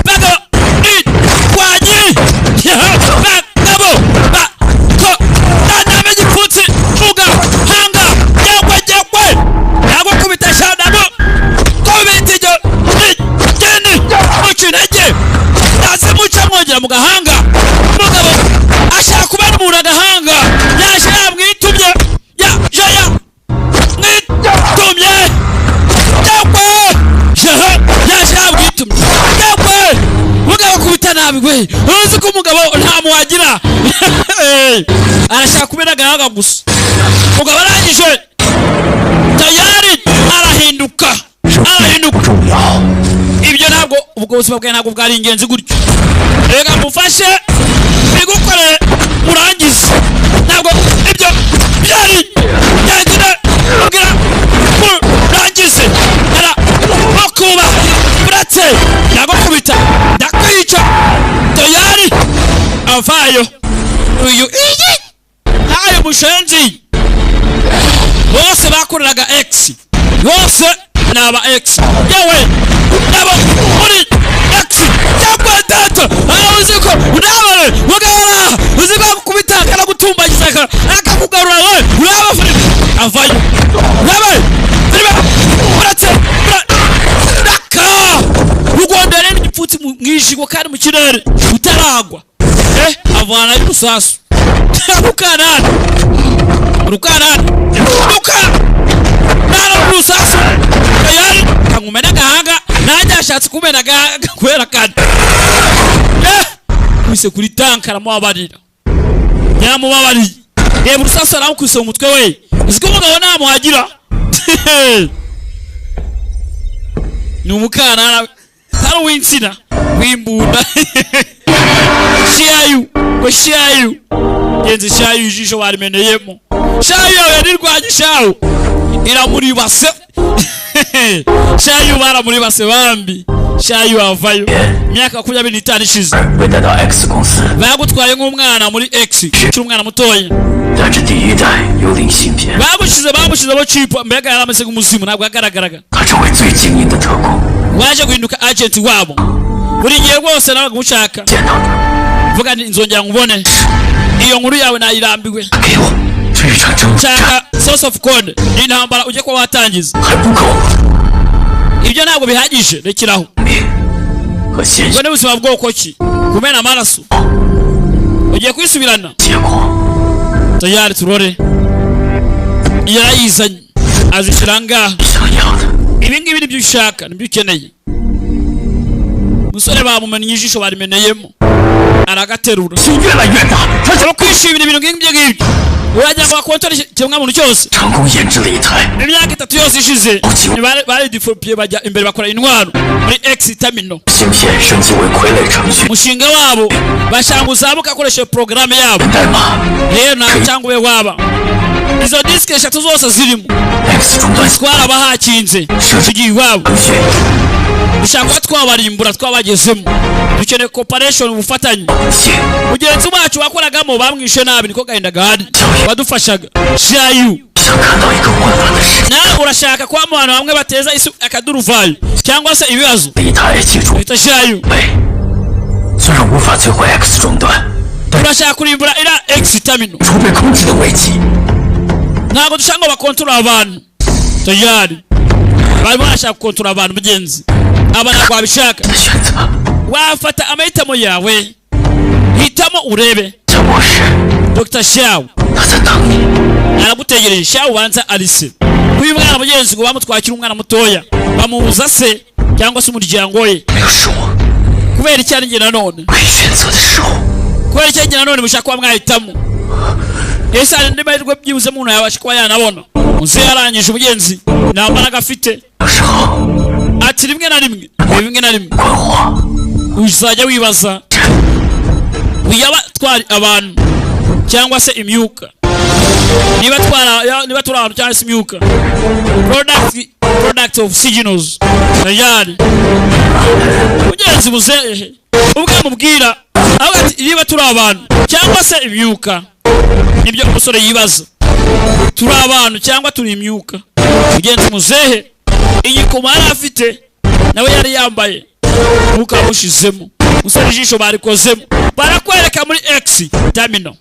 bagabo kwaji bagabo ko name gipfutse vuga hanga yakwe nabo kubita shanabo ko bitijo gene mukinege nase muca mwongera mu gahanga mugabo ashaka kubana umuntu agahanga yaje yamwitumye ya mwitumye mugabo kubita nabi we uzi ko umugabo nta muwagira arashaka kubera gahanga gusa mugabo arangije tayari arahinduka ibyo ntabwo ubwo buzima bwawe ntabwo bwari ingenzi gutyo rega mufashe bigukore urangize ntabwo ibyo byari yagira ubwira urangize ara bakuba buratse nagukubita ndakwica tayari avayo uyu iyi hayo mushenzi bose bakoreraga X bose naba X yewe nabo muri X cyangwa data uziko unabare mugara uziko kubita kana gutumbagiza akakugarura we uraba avayo nabe buratse ndaka ugondere n'igipfutsi mwishigo kandi mu kirere utaragwa avana y'urusasu rukanana nara urusasu yari kangumena gahanga najya ashatse kumena gahanga kwera kandi kwise kuri tankara mu abarira nyamubabari reba urusasu aramukuse umutwe we uziko mugabo nta muhagira ni umukanana tari winsina wimbunda shiayu yenze shayu ijisho barimeneyemo shayu yarirwanye shayu iramuri base shayu bara muri base bambi shayu avayo myaka 25 ishize bagutwaye nk'umwana muri X kiri umwana mutoye bamushize bo chip mbega yarameze nk'umuzimu ntabwo agaragaraga waje guhinduka agent wabo buri gihe rwose nawe gushaka vuga nzongera nkubone iyo nkuru yawe nayirambiwe chaka source of code intambara uje kwa watangiza ibyo ntabwo bihagije rekiraho ubone ubuzima bwoko ki kumena amaraso ugiye kwisubirana tayari turore yarayizanye azishiranga ibi ngibi nibyo ushaka nibyo ukeneye musore bamumenye ijisho barimeneyemo aragaterura tashobora kwishimira ibintu ngibyo urajya kwa kontori cyangwa muntu cyose imyaka 3 yose ishize bari developye bajya imbere bakora intwaro muri X Terminal mushinga wabo bashanguza bukakoresha programme yabo rero na cyangwa we waba izo disk eshatu zose zirimo twara bahakinze tugiye wabo ushaka twabarimbura twabagezemo dukeneye cooperation ubufatanye mugenzi wacu wakoragamo bamwishe nabi niko gahinda gahari badufashaga shayu na urashaka kwa mwana bamwe bateza isu akaduruvayo cyangwa se ibibazo bita shayu urashaka kurimbura ira X Terminal ntabwo dushaka bakontrola abantu tayari bari bashaka kontrola abantu mugenzi abana kwabishaka wafata amahitamo yawe hitamo urebe Dr. Shao aragutegereje Shao wanza Alice uyu mwana mugenzi ngo bamutwakira umwana mutoya bamubuza se cyangwa se umuryango we kubera icyari nge nanone kubera icyari nge nanone mushaka kwa mwahitamo esa ndi mahirwe byibuze umuntu yabasha kwa yanabona uze yarangije umugenzi nambara gafite ati rimwe na rimwe uzajya wibaza wiyaba twari abantu cyangwa se imyuka niba twari abantu cyangwa se imyuka product of signals tayari mugenzi muzehe ubwe mubwira ati niba turi abantu cyangwa se imyuka nibyo umusore yibaza turi abantu cyangwa turi imyuka mugenzi muzehe iyi komara afite nawe yari yambaye ukamushizemo usore ijisho barikozemo barakwereka muri X terminal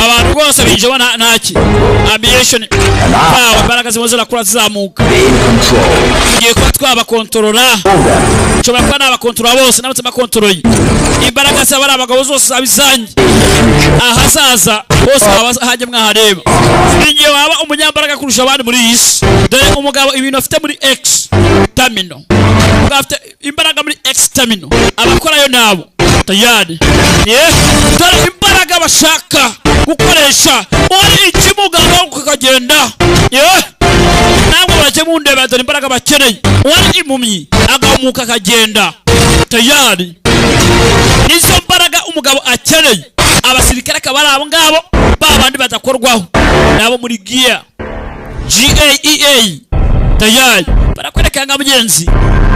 abantu bose binjemo ntaki ambition power imbaraga zimoze nakura zizamuka igiye kuba twabakontorora nshobora kuba nabakontorora bose n'abatse bakontorora imbaraga z'abari abagabo zose zabizanye ahazaza bose abahajye mwahareba ingiye waba umunyambaraga kurusha abandi muri iyi si dore umugabo ibintu afite muri X terminal afite imbaraga muri X terminal abakorayo nabo tayari dore imbaraga bashaka gukoresha uri ikimugabo kukagenda ntabwo bajye mu ndebe dore imbaraga bakeneye uri impumyi agamuka akagenda tayari nizo mbaraga umugabo akeneye abasirikare akaba ari abo ngabo babandi badakorwaho nabo muri GEA tayari barakwereka nga mugenzi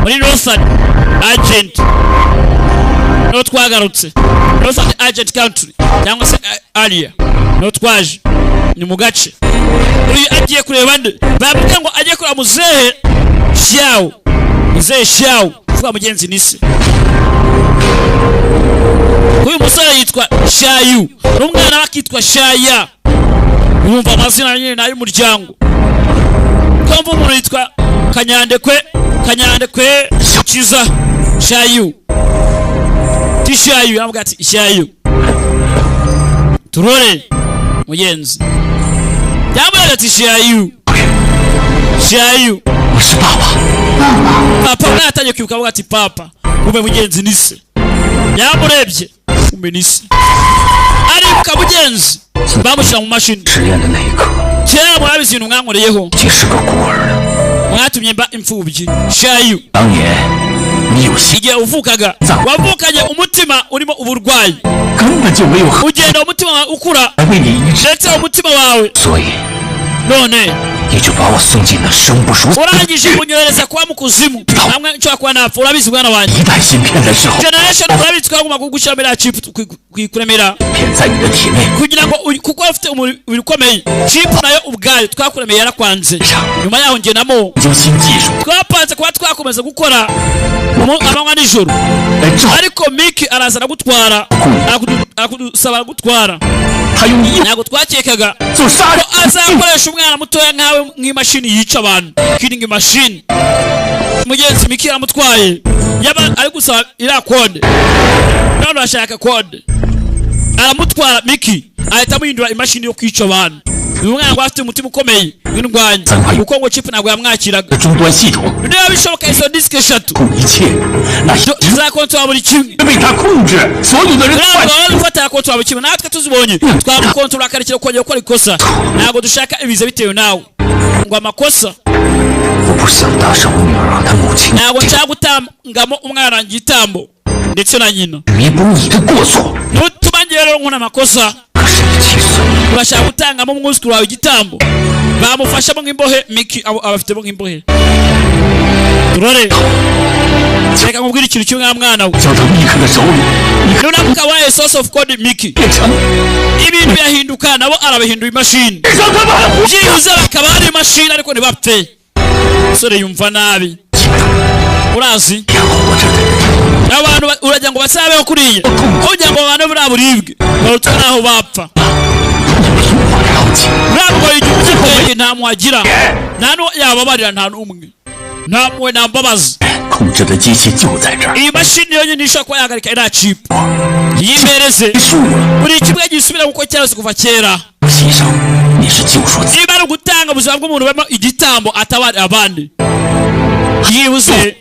muri Northern Agent no twagarutse Northern Agent country cyangwa se area no twaje ni mu gace uyu agiye kureba nde bavuga ngo agiye kureba muzehe Xiao vuga mugenzi nise uyu musore yitwa Shayu n'umwana bakitwa Shaya yumva amazina nyine nayo umuryango kumva umuntu yitwa Kanyandekwe Kiza Shayu Tishayu avuga ati Shayu turore mugenzi yambaye ati Shayu papa natangiye kwibuka avuga ati papa ube mugenzi nise yamurebye umenise aribuka mugenzi bamushyira mu mashini kera murabizi ibintu mwankoreyeho mwatumye mba imfubyi Shayu igihe uvukaga wavukanye umutima urimo uburwayi ugenda umutima wawe ukura ndetse umutima wawe none urangije kunyohereza kuba mu kuzimu namwe nshobora kuba napfa urabizi bwana wanjye generation urabizi twaguma kugushyira muri chip kwikuremera kugira ngo kuko afite umubiri ukomeye chip nayo ubwayo twakuremeye yarakwanze nyuma yaho ngenamo twapanze kuba twakomeza gukora amanywa nijoro ariko Miki arazana gutwara akudusaba gutwara ntabwo twakekaga ko azakoresha umwana mutoya nkawe nk'imashini yica abantu killing machine mugenzi Miki amutwaye yaba ari gusaba ira code none ashaka code aramutwara Miki ahita muhindura imashini yo kwica abantu umwana ngo afite umutima ukomeye w'indwanya kuko ngo chip ntabwo yamwakiraga niba bishoboka izo disk eshatu zakontorora buri kimwe ufata kontorora buri kimwe natwe tuzibonye twamukontorora akarekera kongera gukora ikosa ntabwo dushaka ibiza bitewe nawe ngo amakosa ntabwo nshaka gutangamo umwana igitambo ndetse na nyina nutuma ngewe rero nkuna amakosa urashaka gutangamo umwuzukuru wawe igitambo bamufashamo nk'imbohe Miki abafitemo nk'imbohe turore reka nkubwire ikintu kimwe mwana we nunamuka waye source of code Miki ibintu yahinduka nabo arabahinduye imashini byibuze bakaba ari imashini ariko ntibapfe sore yumva nabi urazi abantu urajya ngo basabeho kuriye ujya ngo abantu buraburibwe barutwaraho bapfa ntabwo y'igihe nta mwagira nta no yababarira nta n'umwe ntamwe nambabaza iyi mashini yonyine ishaka kuba yahagarika iriya chip yimereze buri kimwe gisubira kuko cyarose kuva kera niba ari ugutanga ubuzima bw'umuntu bamo igitambo atabari abandi yibuze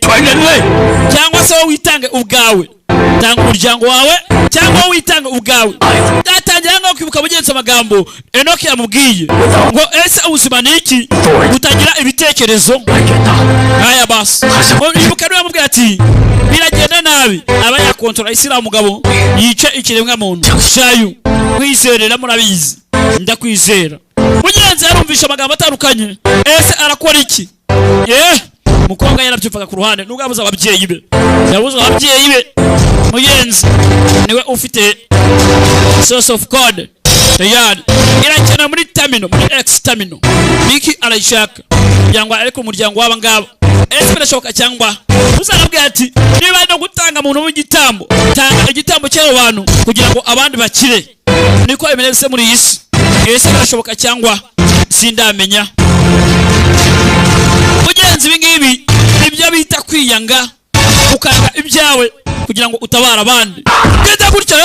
cyangwa se wowe witange ubwawe tanga umuryango wawe cyangwa wowe witange ubwawe datangira ngo kwibuka mugenzi amagambo Enoki yamubwiye ngo ese ubuzima ni iki utagira ibitekerezo aya basi ibuka no yamubwiye ati biragenda nabi aba yakontorora isira umugabo yice ikiremwa muntu Shayu kwizerera murabizi ndakwizera mugenzi yarumvisha amagambo atandukanye ese arakora iki mukobwa yarabyufaga ku ruhande nubwo abuza ababyeyi be mugenzi niwe ufite source of code tayari irakena muri terminal muri X terminal Miki arayishaka cyangwa ariko umuryango waba ngabo ese birashoboka cyangwa uzarabwira ati niba no gutanga umuntu w'igitambo tanga igitambo cy'abo bantu kugira ngo abandi bakire niko bimenetse muri isi ese birashoboka cyangwa sindamenya mugenzi bingibi ibyo bita kwiyanga ukanga ibyawe kugira ngo utabara abandi genda gutya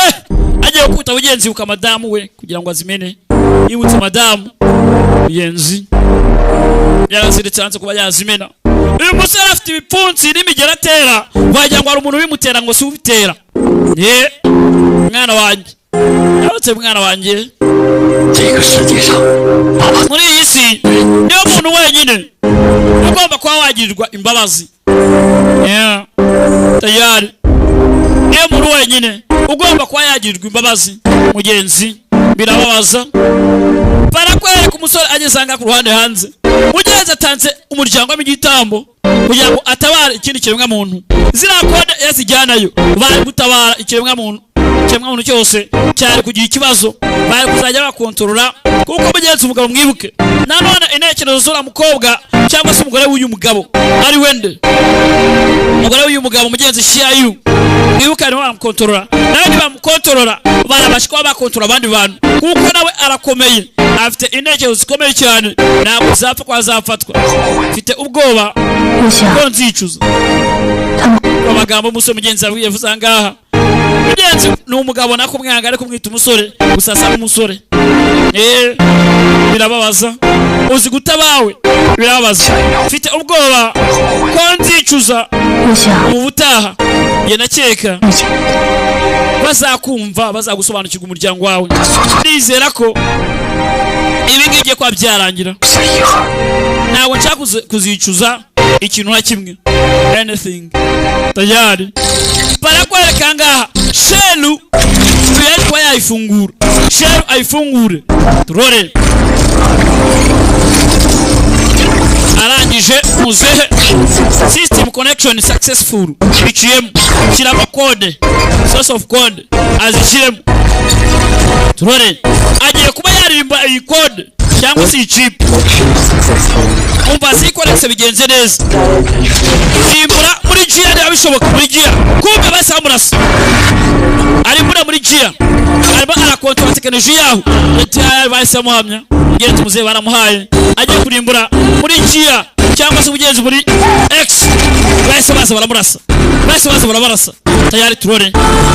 agiye kuta mugenzi uka madamu we kugira ngo azimene yibutse madamu mugenzi yaraziritse hanze kuba yazimena uyu musore afite ibipfunsi n'imigeratera wagira ngo ari umuntu bimutera ngo si ubitera mwana wanjye yarutse mwana wanjye muri iyi si niyo muntu wenyine ugomba kuba wagirirwa imbabazi tayari niyo muntu wenyine ugomba kuba yagirirwa imbabazi mugenzi birababaza barakwereka umusore agisanga ku ruhande hanze mugenzi atanze umuryango w'igitambo kugira ngo atabare ikindi kiremwa muntu zira kode yazijyanayo bari gutabara ikiremwa muntu cyose cyari kugira ikibazo bari kuzajya bakontorora kuko mugenzi umugabo mwibuke nanone intekerezo z'ura mukobwa cyangwa se umugore w'uyu mugabo ari wende umugore w'uyu mugabo mugenzi shiyayu mwibuke ari bamukontorora nawe bamukontorora barabashwa bakontorora abandi bantu kuko nawe arakomeye afite intekerezo zikomeye cyane ntabwo zapfa kwa zafatwa mfite ubwoba ko nzicuza amagambo umusore mugenzi yavuze ngaha mugenzi ni umugabo nako mwanga ari kumwita umusore gusasa n'umusore birababaza uzi gutabawe birababaza mfite ubwoba ko nzicuza mu butaha ye nakeka bazakumva bazagusobanukirwa umuryango wawe nizera ko ibi ngiye kwa byarangira ntabwo nshaka kuzicuza ikintu na kimwe anything tayari barakwereka ngaha shelu tuyari yayifungura shelu ayifungure turore arangije muzehe system connection successful biciyemo kiramo code source of code azishiremo turore agiye kuba yarimba iyi code cyangwa si chip umva sikoretse bigenze neza simbura muri gia ndabishoboka muri gia kumbe basamurasa ari muri gia arba arakontrola technology yaho etaya basamuhamya mugenzi muzehe baramuhaye agiye kurimbura muri gia cyangwa se mugenzi muri x baza barabarasa tayari turore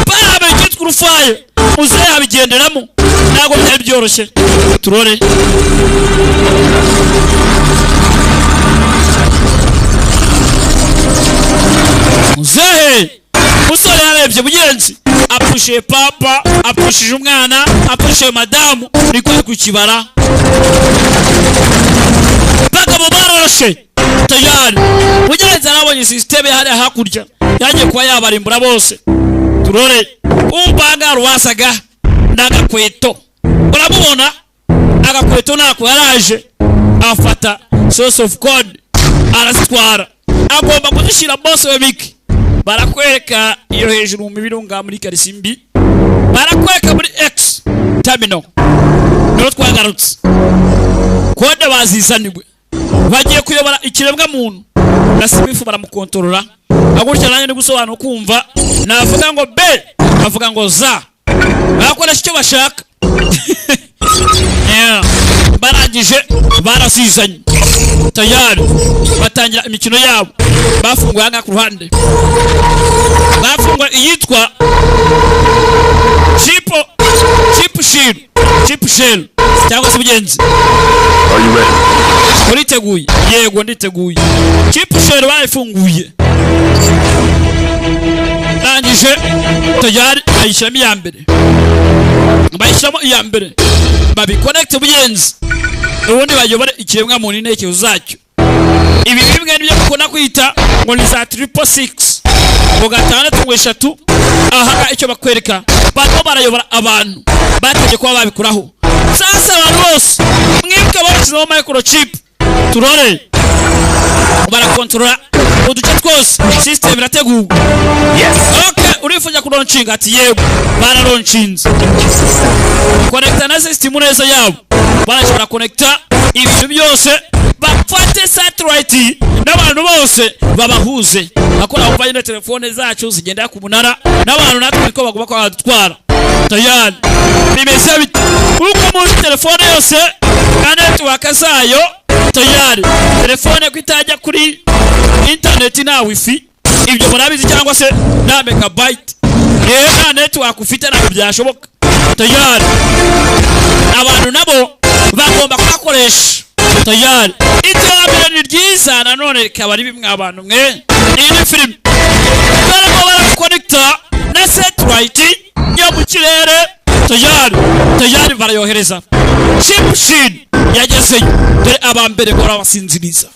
babe kitwa urufaye muzehe abigenderamo ntabwo byari byoroshye turore muzehe musore yarebye mugenzi apushe papa apushije umwana apushe madamu niko kukibara paka mubaroshe tayari mugenzi arabonye system yari hakurya yagiye kuba yabarimbura bose turore umpanga ruwasaga ndagakweto urabubona agakweto nako yaraje afata source of code arasitwara agomba kuzishira boss we Miki barakwereka iyo hejuru mu mibirunga muri Karisimbi barakwereka muri X terminal no twagarutse code bazizanibwe bagiye kuyobora ikiremwa muntu nasimifu baramukontorora agurya nanye ndi gusobanura kumva navuga ngo B bavuga ngo za bakoresha icyo bashaka barangije barasizanye tayari batangira imikino yabo bafunguye anga ku ruhande bafungwa iyitwa chip shell cyangwa se mugenzi uriteguye yego nditeguye chip shell bayifunguye rangije tayari ayishyiramo iya mbere bayishyiramo iya mbere babiconnect mugenzi ubundi bayobore ikiremwa muntu intekerezo zacyo ibi bimwe nibyo mukunda kwita ngo ni za 666 ngo gatandatu ngo 3 aha icyo bakwereka bano barayobora abantu bategeye kuba babikuraho sasa abantu bose mwibuke bashyizeho microchip turore barakontorora uduce twose system irateguwe okay urifuza kuronshinga ati yego bararonshinze connecta na system neza yabo barashobora connecta ibintu byose bafate satellite n'abantu bose babahuze akora umva nyine telefone zacu zigenda ku munara n'abantu natwe ko bagomba kwa dutwara tayari bimeze bite uko muri telefone yose kandi tuwakazayo tayari telefone kwitajya kuri internet na wifi ibyo murabizi cyangwa se na megabyte na network ufite nabyo byashoboka tayari abantu nabo bagomba kubakoresha tayari iterambere ni ryiza nanone rikaba ari bimwe abantu mwe iyi film barimo barakonekta na satellite yo mu kirere tayari barayohereza chipshin yagezeyo dore abambere gora basinziriza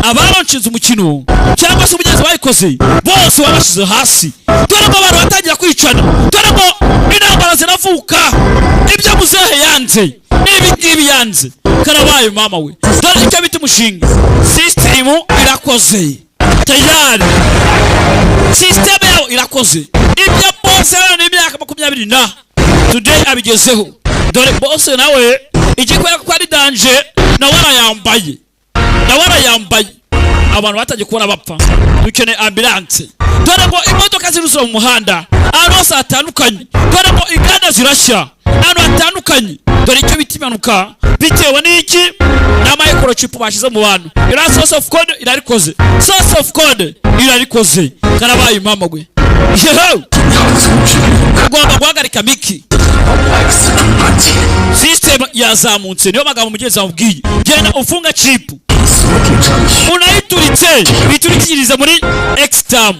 abaronchiza umukino cyangwa se umugezi bayikoze bose wabashize hasi dore ko abantu batangira kwicana dore ko intambara ziravuka ibyo muzehe yanze n'ibi yanze karabaye mama we dore icyo bita umushinga system irakoze tayari system yawo irakoze ibyo bose n'imyaka 20 na today abigezeho dore bose nawe igikwera ko ari danger na warayambaye abantu bataje kubona bapfa dukeneye ambulance dore ngo imodoka zirusura mu muhanda ahantu atandukanye dore ngo inganda zirashya ahantu atandukanye dore icyo bitimanuka bitewe n'iki na microchip bashize mu bantu ira source of code irarikoze karabaye mama gwe ugomba guhagarika miki system yazamutse niyo magambo mugenzi amubwiye genda ufunga chip unayituritse biturikiriza muri extam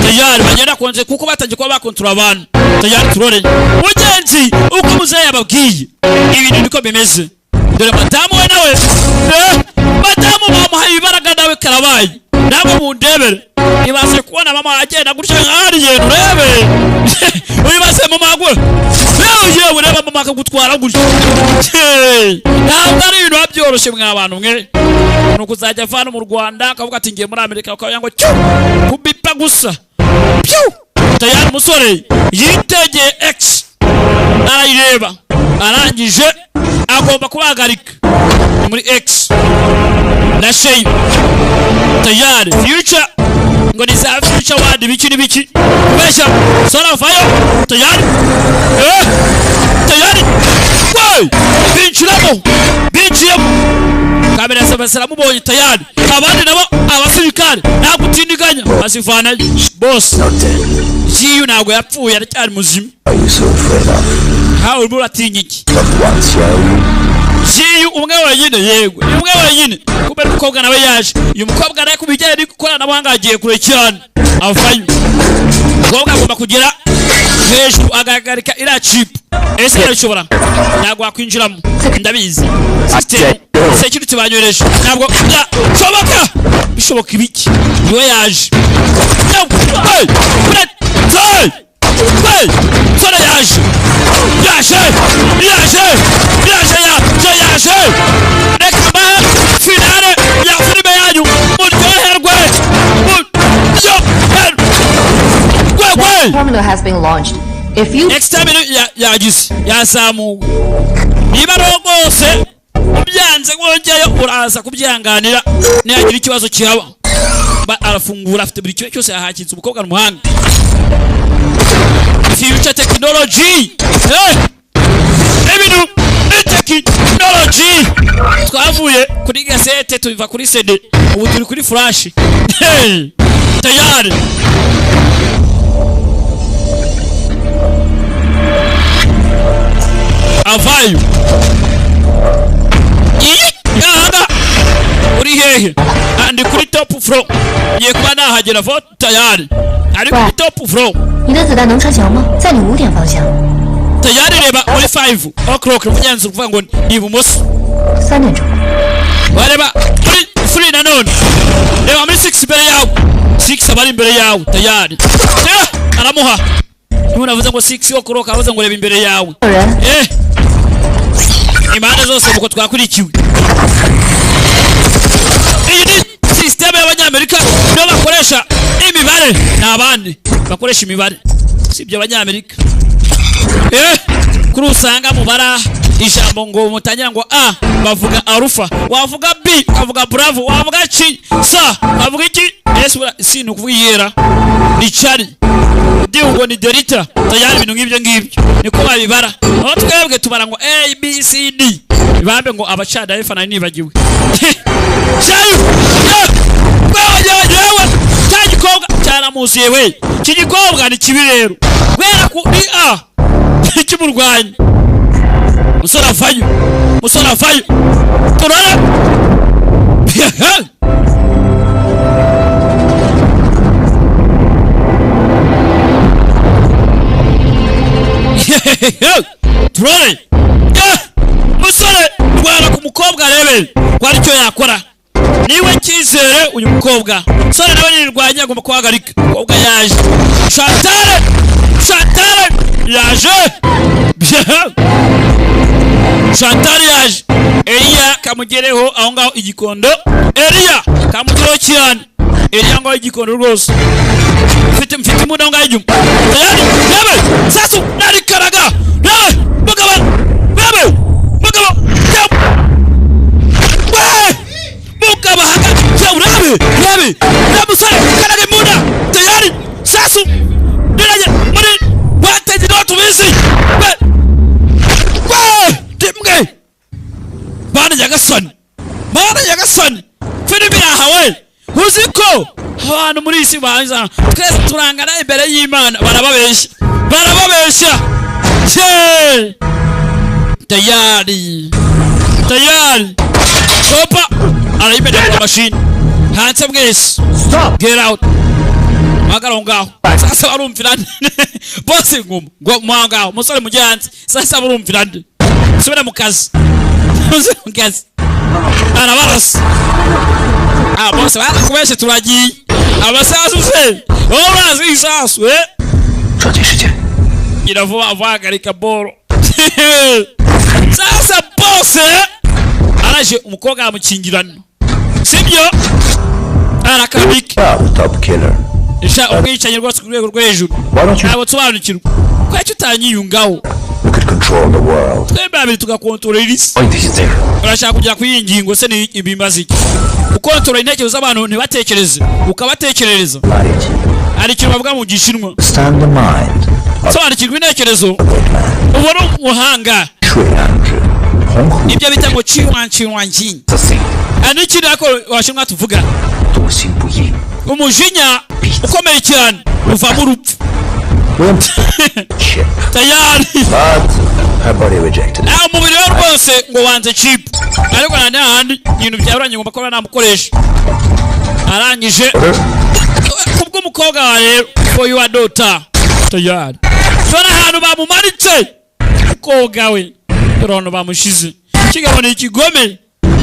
tayari bagenda konje kuko batangiye kuba bakontrola abantu tayari turore mugenzi uko muzehe yababwiye ibintu niko bimeze dore madamu we nawe madamu bamuhaye ibaraga nawe karabaye nabo mundebere ibaze kubona mama agenda gutyo nkari yenu rebe uyibaze mu magwe yewe ureba mama akagutwara gutyo ntabwo ari ibintu byoroshye mwa abantu mwe nuko uzajya avana mu Rwanda akavuga ati ngiye muri Amerika akayango kubipa gusa tayari musore yitegeye X arayireba arangije agomba kubagarika muri X na Shey tayari future ngo ni za future wadi biki besha sora vayo tayari wai binchiramo kamera sabasara mubonye tayari abandi nabo abasirikare nagutindiganya basivana boss jiyu nago yapfuye aracyari muzima ha urimo uratinya iki jiyu umwe wenyine kubera umukobwa nawe yaje uyu mukobwa naye kubijyanye no gukora nabanga agiye kure cyane avayo umukobwa agomba kugera hejuru agagarika ira chip ese yarashobora ntabwo wakwinjiramo ndabizi system sekiru kibanyoresha ntabwo shoboka bishoboka ibiki niwe yaje sora yaje reka ba finale ya filime yanyu muryoherwe formula has been launched. If you next time yazamu niba rogose ubyanze ngongeye uraza kubyanganira niyagira ikibazo kihaba arafungura afite buri cyo cyose yahakinze umukobwa n'umuhanga future technology ebinu technology twavuye kuri gasete tubiva kuri CD ubu turi kuri flash tayari avayo yaga uri hehe andi kuri top floor ye kwa nahagera vote tayari ari kuri top floor 你的子弹能穿墙吗？在你5点方向。 tayari reba muri 5 o'clock rufunyanze kuvuga ngo ibumoso 3点钟。 wareba muri 3 na none reba muri 6 mbere yawe 6 abari mbere yawe tayari aramuha nunavuze ngo 6 o'clock avuze ngo reba imbere yawe imana zose uko twakurikiwe iyi ni system y'abanyamerika no bakoresha imibare n'abandi bakoresha imibare sibyo abanyamerika kuri usanga mubara ijambo ngo mutangira ngo a bavuga arufa, wavuga b bavuga bravo, wavuga c sa bavuga iki yesu si nukuviyera ni chari ngo ni delita tayari ibintu nk'ibyo ngibyo niko babibara. Aho twebwe tubara ngo a b c d bambe ngo abacada efana nibagiwe shayu yewe cyagikobwa cyaramuziye we kigikobwa ni kibi rero wera ku ni a kimurwanya musora vayo turara turare musore rwara ku mukobwa rebe kwari cyo yakora niwe kizere uyu mukobwa sore nawe nirwanya agomba kuhagarika. Mukobwa yaje Chantal yaje Chantal yaje Elia kamugereho aho ngaho igikondo Elia kamugereho cyane Elia ngaho igikondo rwose mfite muda ngaho ijuma tayari yabe sasu nari karaga mugaba Yabe musore karaga muda tayari sasu niraje muri wateje no tubizi dimwe bana yagasani filimi yahawe uziko abantu muri isi banza twese turangana imbere y'Imana barababeshya tayari opa arayimenya mu machine hanze mwese get out magarongaho sasa barumvirane bose ngo mwangaho musore mujanze sasa barumvirane subira mu kazi ana barasa bose barakubeshe turagiye abasasu se urazi isasu iravuba vagarika boro sasa bose araje umukobwa amukingirana sibyo arakabika top killer isha ubwicanyi rwose ku rwego rwo hejuru abo tubanukirwa kwa cyo utanyiyungaho we could control the world twebwe abiri tugakontorera isi point is there urashaka kujya kuyingingo se ni ibimbazi iki ukontorera intekerezo z'abantu ntibatekereze ukabatekerereza ari cyo bavuga mu gishinwa stand the mind sobanukirwa intekerezo ubona umuhanga ibyo bita ngo chiwanchi anikiri ako washinwa tuvuga umujinya ukomeye cyane uva mu rupfu tayari umubiri we rwose ngo wanze chip ariko nane handi ibintu byaranye ngomba ko namukoresha arangije kubwo umukobwa wa rero for your daughter tayari tona hano bamumaritse koga we rono bamushize kigabo ni ikigome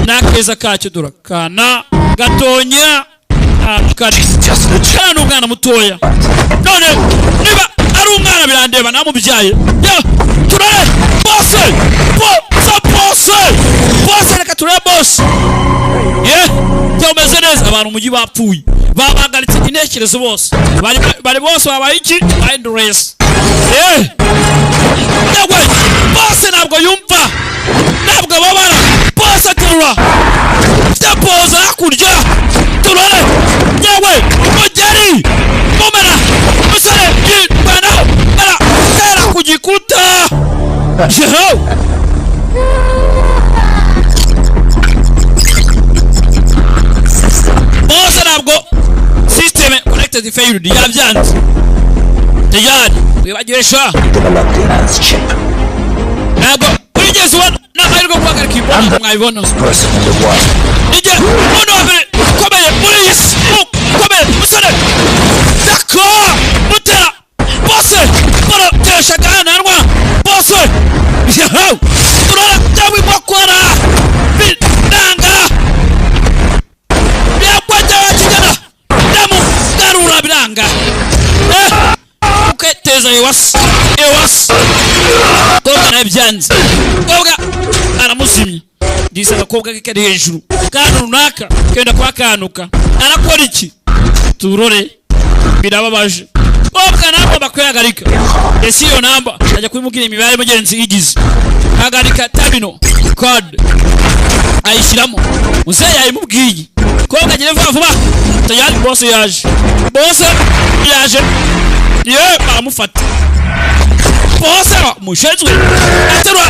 nakeza kacyo durakana gatonya kana umwana mutoya none niba ari umwana birandeba namubyaye turare bose reka turare bose umeze neza abantu umujyi bapfuye babagaritse intekerezo bose bari bose babaye iki mind race bose ntabwo yumva ntabwo babara bose aterura byapoza hakurya turare yewe mugeri mumena musore yibana bara tera ku gikuta bose ntabwo system connected failed yabyanze tayari wibagiresha ntabwo urigeze ubona n'amahirwe guhagarika ibona mwabibona ije umuntu wa mbere ukomeye muri iyi si ukomeye musore dako mutera bose barotesha gananwa bose turara cyangwa imakora binanga byakwaja wakigana ndamugarura biranga uketeza ewasi koga nabyanze koga aramuzimye ndisa gakobwa kari hejuru kandi runaka kenda kwakanuka arakora iki turore birababaje namba bakweyagalika esi yo namba ajya kubimubwira imibare mugenzi igize agarika terminal code ayishyiramo muzehe yayimubwiye ko kagire vuba tayari boss yaje ye baramufata boss mushezwe aterwa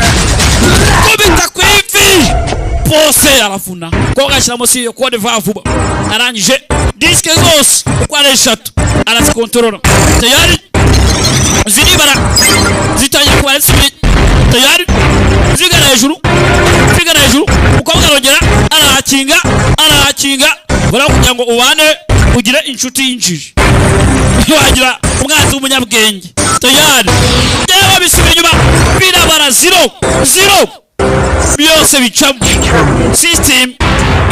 kubita kwivi boss arafuna ko gashyiramo si yo code vuba arangije diske zose uko ari 3 arazikontorora tayari ziribara zitangira kuba tayari zigana hejuru uko bwarongera arahakinga bara kugira ngo ubane ugire inshuti y'injiji wagira umwanzi w'umunyabwenge tayari yewe bisubira inyuma birabara 0 byose bicamo system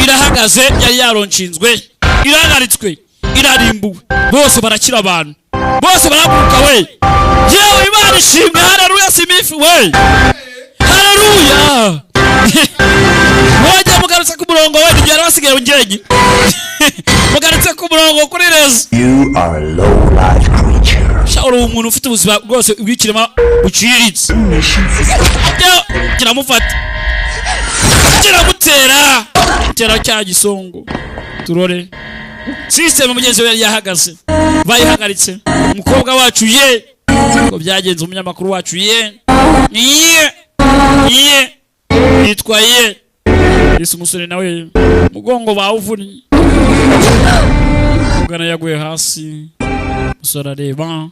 irahagaze yari yaronshinzwe irahagaritswe irarimbuwe bose barakira abantu bose baraguruka we yewe Imana ishimwe haleluya simifi we haleluya wajya mugarutse ku murongo we ndigera basigaye ungenye mugarutse ku murongo kuri rezo You are a low-life creature. shauri umuntu ufite ubuzima bwose ubwikirema uciriritse kiramufata kiramutera cya gisongo turore system mugenzi we yari yahagaze bayihagaritse umukobwa wacu ye ko byagenze umunyamakuru wacu ye yitwa ye isi umusore nawe mugongo bawuvunye ugana yaguye hasi musore areba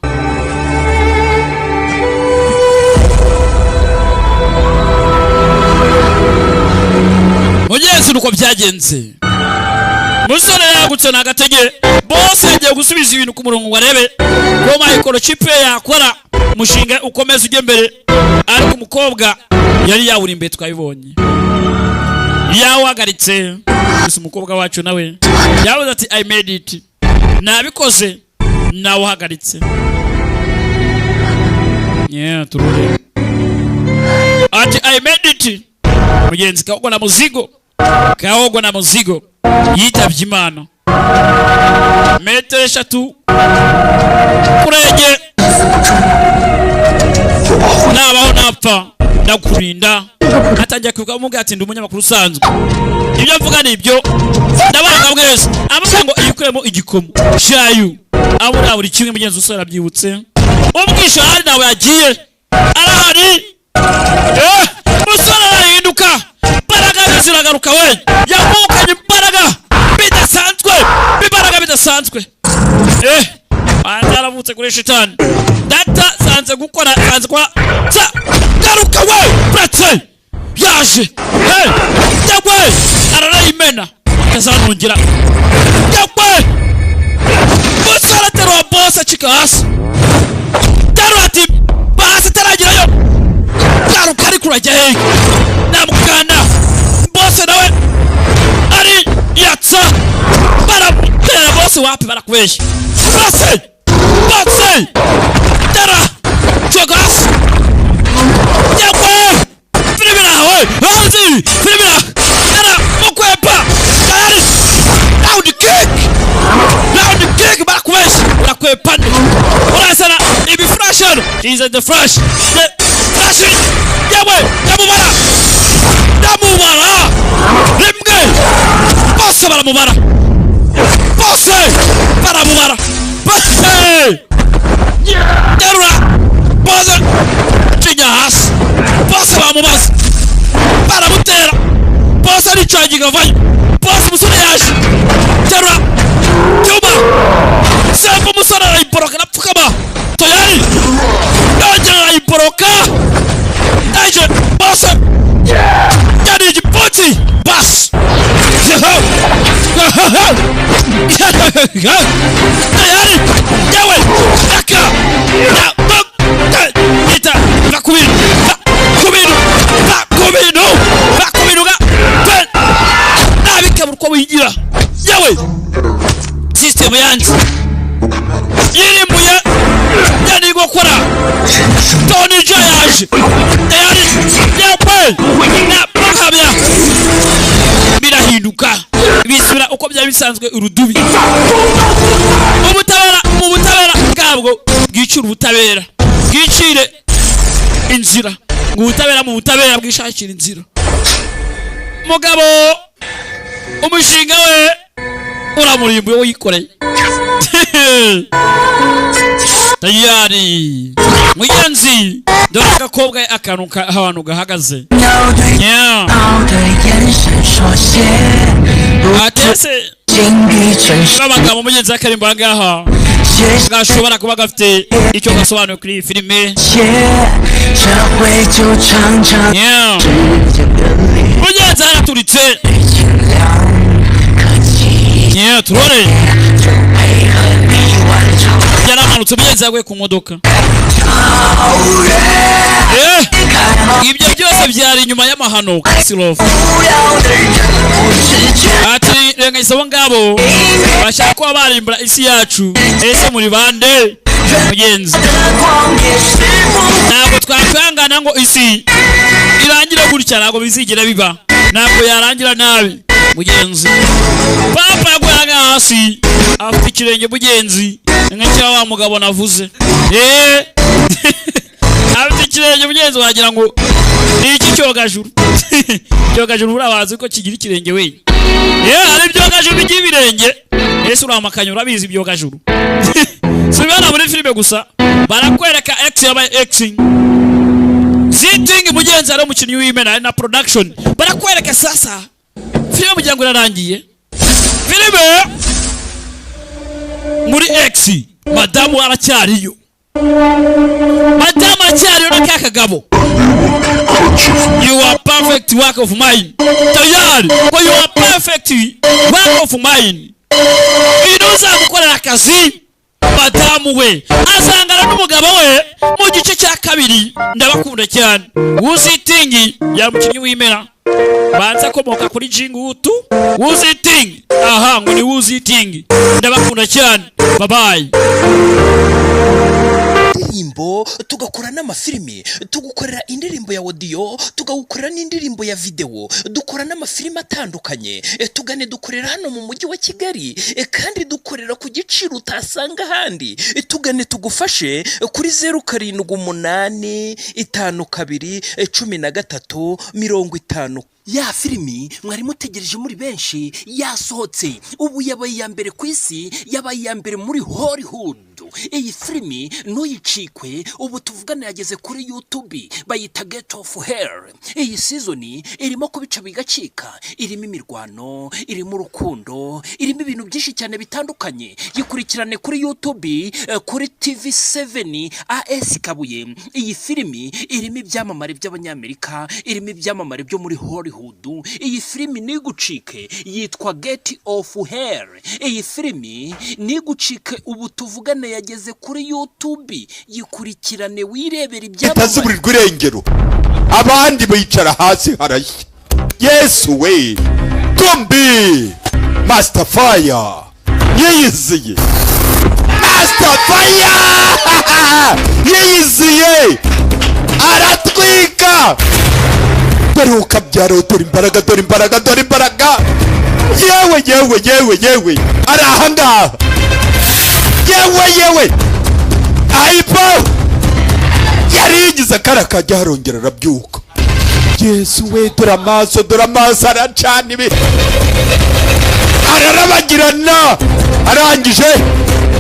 mugenzi nuko byagenze musore yagutse nagatege bose yagiye gusubiza ibintu ku murongo warebe ko microchip yakora mushinga ukomeza ujye mbere ariko umukobwa yari yawuri imbere twabibonye yawagaritse gusa umukobwa wacu nawe yavuze ati I made it nabikoze nawe uhagaritse turure ati I made it mugenzi kaogwa na muzigo yitabye Imana metero 3 kurege nabaho napfa ndakurinda atajya kuvuga ati ndi umunyamakuru usanzwe ibyo mvuga ni ibyo ndabanga bwese avuga ngo iyikuremo igikomo shayu abura buri kimwe mugenzi usora byibutse ubwisha hari nawe yagiye arahari musora arahinduka imbaraga ziragaruka we yamukanye imbaraga bidasanzwe aravutse kuri shitani data sanze gukora sanze kwa garuka we brate yaje yagwe ararayimena kazanungira yagwe musara terwa boss chika hasi darati basi taragirayo garuka ari kurajya he namukanda boss nawe ari yatsa baramutera boss wapi barakubeshya boss dara jogas yagwe filibira we hanzi filibira dara mukwepa tayari round kick barakubeshya barakwepa urasana ibi freshen is the fresh yagwe ndamubara rimwe bose baramubara Derura boza chinya hasi bose bamubaza baramutera bose ari charging vayi bose musore yaje derura cyuma sempo musore arayiporoka napfukama toyari yongera arayiporoka aje bose yari igipoti bas tayari yawe aka ita bakubinu nabikabura uko wigira yawe system yanjye yirimbuye yani gukora Tony Jayaje tayari yawe nabahabya birahinduka bisura uko byari bisanzwe urudubi mu butabera ntabwo bwicira ubutabera bwicire inzira ngo ubutabera mu butabera bwishakira inzira mugabo umushinga we uramurimbuye wikoreye tayari mugenzi dore agakobwa akantu ahantu gahagaze atese abagabo mugenzi akarimbo ngaha gashobora kuba gafite icyo gasobanuye kuri iyi filime mugenzi araturitse turore yaramanutse mugenzi yaguye ku modoka ibyo byose byari inyuma y'amahano Silofu ati renga isabo ngabo bashaka kuba barimbura isi yacu ese muri bande mugenzi ntabwo twakwangana ngo isi irangira gutya ntabwo bizigira biba ntabwo yarangira nabi mugenzi papa yaguye hasi afite ikirenge mugenzi nk'icyo wa mugabo navuze afite ikirenge mugenzi wagira ngo ni iki cyogajuru cyogajuru urabazi ko kigira ikirenge we hari ibyogajuru bigira ibirenge ese uramakanya urabizi ibyogajuru si bana muri filime gusa barakwereka X yabaye Xing Ziting mugenzi ari umukinnyi w'Imena na production barakwereka sasa filime mugira ngo irarangiye filime muri X madamu aracyariyo madamu aracyariyo na kakagabo you are perfect work of mine tayari ko you are perfect work of mine inuza gukorera akazi madamu we azangana n'umugabo we mu gice cya kabiri ndabakunda cyane Wuziting yamukinnyi w'Imena banza komoka kuri Jingutu Wuziting aha ngo ni Wuziting ndabakunda cyane bye bye indirimbo tugakora n'amafilimi tugukorera indirimbo ya audio tugagukorera n'indirimbo ya video dukora n'amafilimi atandukanye tugane dukorera hano mu mujyi wa Kigali kandi dukorera ku giciro utasanga handi tugane tugufashe kuri 0785221350 ya filimi mwari mutegereje muri benshi yasohotse ubu yabaye ya mbere ku isi yabaye ya mbere muri Hollywood iyi filimi ntuyicikwe ubu tuvugana yageze kuri YouTube bayita Get of Hell iyi season irimo kubica bigacika irimo imirwano irimo urukundo irimo ibintu byinshi cyane bitandukanye yikurikirane kuri YouTube kuri TV7 AS Kabuye iyi filimi irimo ibyamamare by'abanyamerika irimo ibyamamare byo muri Hollywood iyi filimi nigucike yitwa Get of Hell iyi filimi nigucike ubu tuvugana yageze kuri YouTube yikurikirane wirebera ibyamamare itazuburirwa irengero abandi bicara hasi harashya Yesu we Tombi Master Fire yiyiziye Master Fire yiyiziye aratwika dore ukabyara dore imbaraga yewe arahanga yewe aipo yarigize karakajya harongera arabyuka Yesu we dore amaso aracana ibi ararabagirana arangije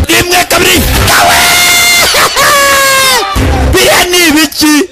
rimwe kabiri kawe biriya ni ibiki